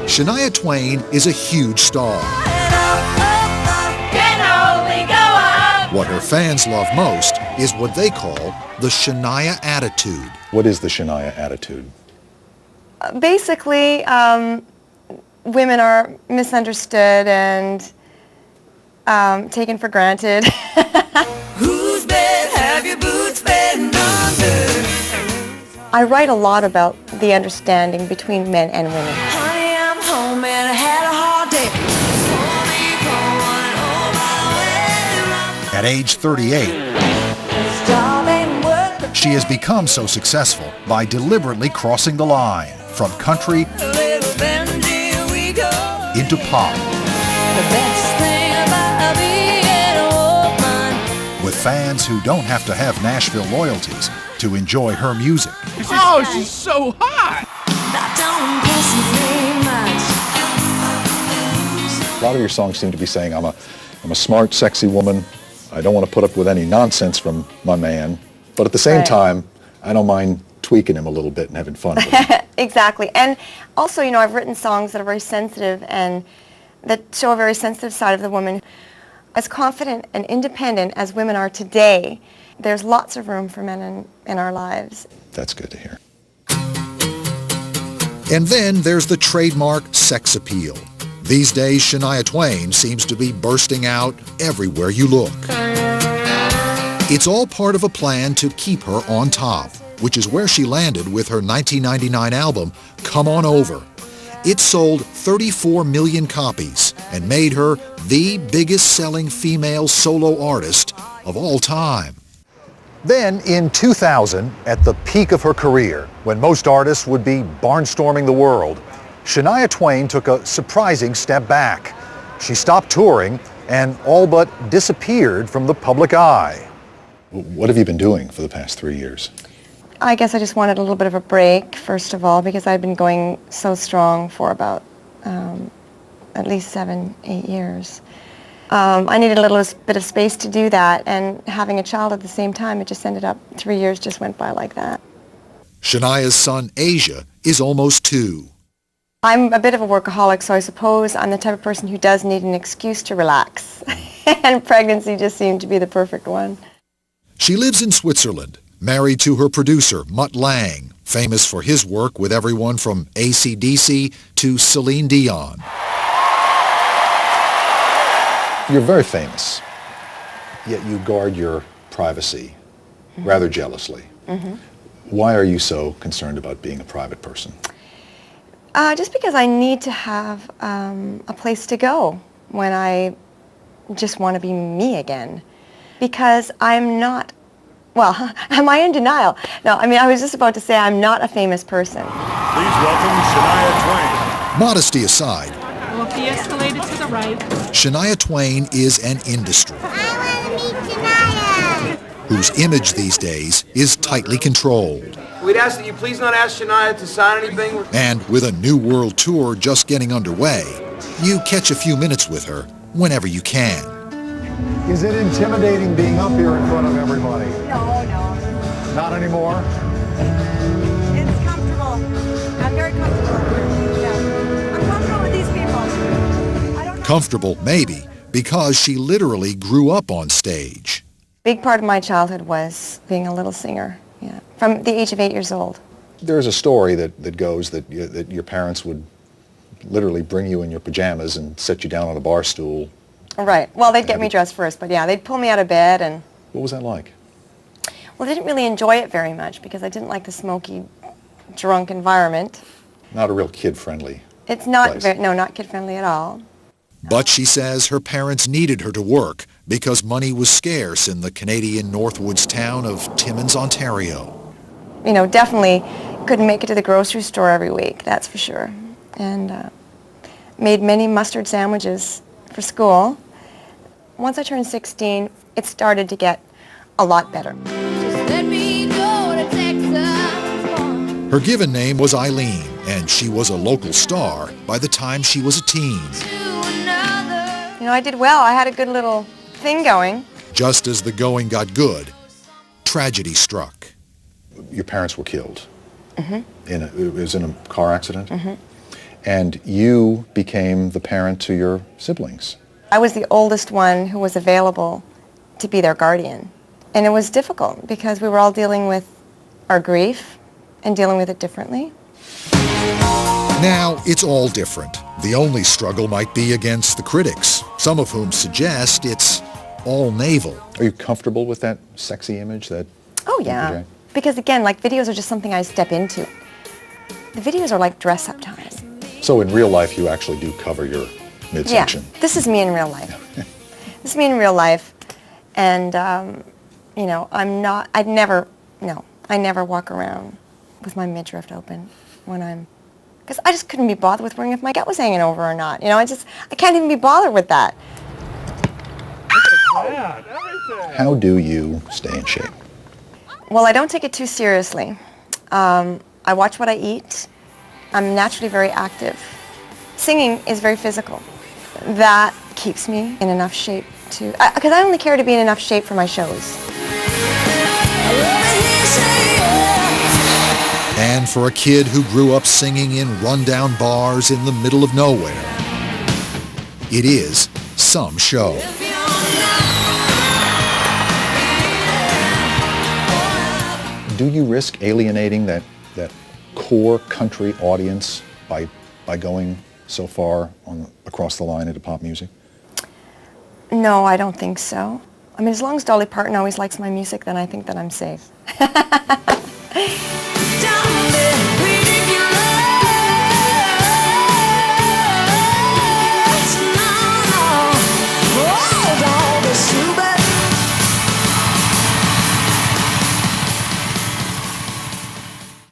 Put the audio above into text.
Shania Twain is a huge star. What her fans love most is what they call the Shania attitude. What is the Shania attitude? Basically, women are misunderstood and taken for granted. Whose bed have your boots been under? I write a lot about the understanding between men and women. Honey, I'm home and I had a hard day. At age 38, she has become so successful by deliberately crossing the line from country into pop. With fans who don't have to have Nashville loyalties to enjoy her music. Oh, she's so hot! A lot of your songs seem to be saying, I'm a smart, sexy woman. I don't want to put up with any nonsense from my man. But at the same time, I don't mind tweaking him a little bit and having fun with him. Exactly. And also, you know, I've written songs that are very sensitive and that show a very sensitive side of the woman. As confident and independent as women are today, there's lots of room for men in our lives. That's good to hear. And then there's the trademark sex appeal. These days, Shania Twain seems to be bursting out everywhere you look. It's all part of a plan to keep her on top, which is where she landed with her 1999 album, Come On Over. It sold 34 million copies and made her the biggest selling female solo artist of all time. Then in 2000, at the peak of her career, when most artists would be barnstorming the world, Shania Twain took a surprising step back. She stopped touring and all but disappeared from the public eye. What have you been doing for the past 3 years? I guess I just wanted a little bit of a break, first of all, because I'd been going so strong for about at least 7, 8 years. I needed a little bit of space to do that, and having a child at the same time, it just ended up 3 years just went by like that. Shania's son, Asia, is almost 2. I'm a bit of a workaholic, so I suppose I'm the type of person who does need an excuse to relax. And pregnancy just seemed to be the perfect one. She lives in Switzerland, married to her producer, Mutt Lange, famous for his work with everyone from AC/DC to Celine Dion. You're very famous, yet you guard your privacy rather jealously. Why are you so concerned about being a private person? Just because I need to have a place to go when I just want to be me again. Because I'm not, well, am I in denial? No, I mean, I was just about to say I'm not a famous person. Please welcome Shania Twain. Modesty aside, We'll de-escalate it to the right. Shania Twain is an industry I want to meet Shania. whose image these days is tightly controlled. We'd ask that you please not ask Shania to sign anything. And with a new world tour just getting underway, you catch a few minutes with her whenever you can. Is it intimidating being up here in front of everybody? No, no. Not anymore? It's comfortable. I'm very comfortable. Yeah. I'm comfortable with these people. I don't know. Comfortable, maybe, because she literally grew up on stage. Big part of my childhood was being a little singer, yeah, from the age of 8 years old. There's a story that goes that your parents would literally bring you in your pajamas and set you down on a bar stool. Right. Well, they'd get me dressed first, but yeah, they'd pull me out of bed and... What was that like? Well, I didn't really enjoy it very much because I didn't like the smoky, drunk environment. Not a real kid-friendly It's not place. very, no, not kid-friendly at all. But she says her parents needed her to work because money was scarce in the Canadian Northwoods town of Timmins, Ontario. You know, definitely couldn't make it to the grocery store every week, that's for sure. And made many mustard sandwiches for school. Once I turned 16, it started to get a lot better. Let me go to Texas. Her given name was Eileen, and she was a local star by the time she was a teen. You know, I did well. I had a good little thing going. Just as the going got good, tragedy struck. Your parents were killed. It was in a car accident? And you became the parent to your siblings. I was the oldest one who was available to be their guardian. And it was difficult because we were all dealing with our grief and dealing with it differently. Now, it's all different. The only struggle might be against the critics, some of whom suggest it's all navel. Are you comfortable with that sexy image that Oh you yeah, portray? because again, like videos are just something I step into. The videos are like dress-up time. So in real life, you actually do cover your Yeah, midsection. this is me in real life. This is me in real life, and you know, I never walk around with my midriff open when because I just couldn't be bothered with wondering if my gut was hanging over or not. You know, I can't even be bothered with that. How do you stay in shape? Well, I don't take it too seriously. I watch what I eat. I'm naturally very active. Singing is very physical. That keeps me in enough shape to, because I only care to be in enough shape for my shows. And for a kid who grew up singing in rundown bars in the middle of nowhere, it is some show. Do you risk alienating that core country audience by going so far across the line into pop music? No, I don't think so. I mean, as long as Dolly Parton always likes my music, then I think that I'm safe.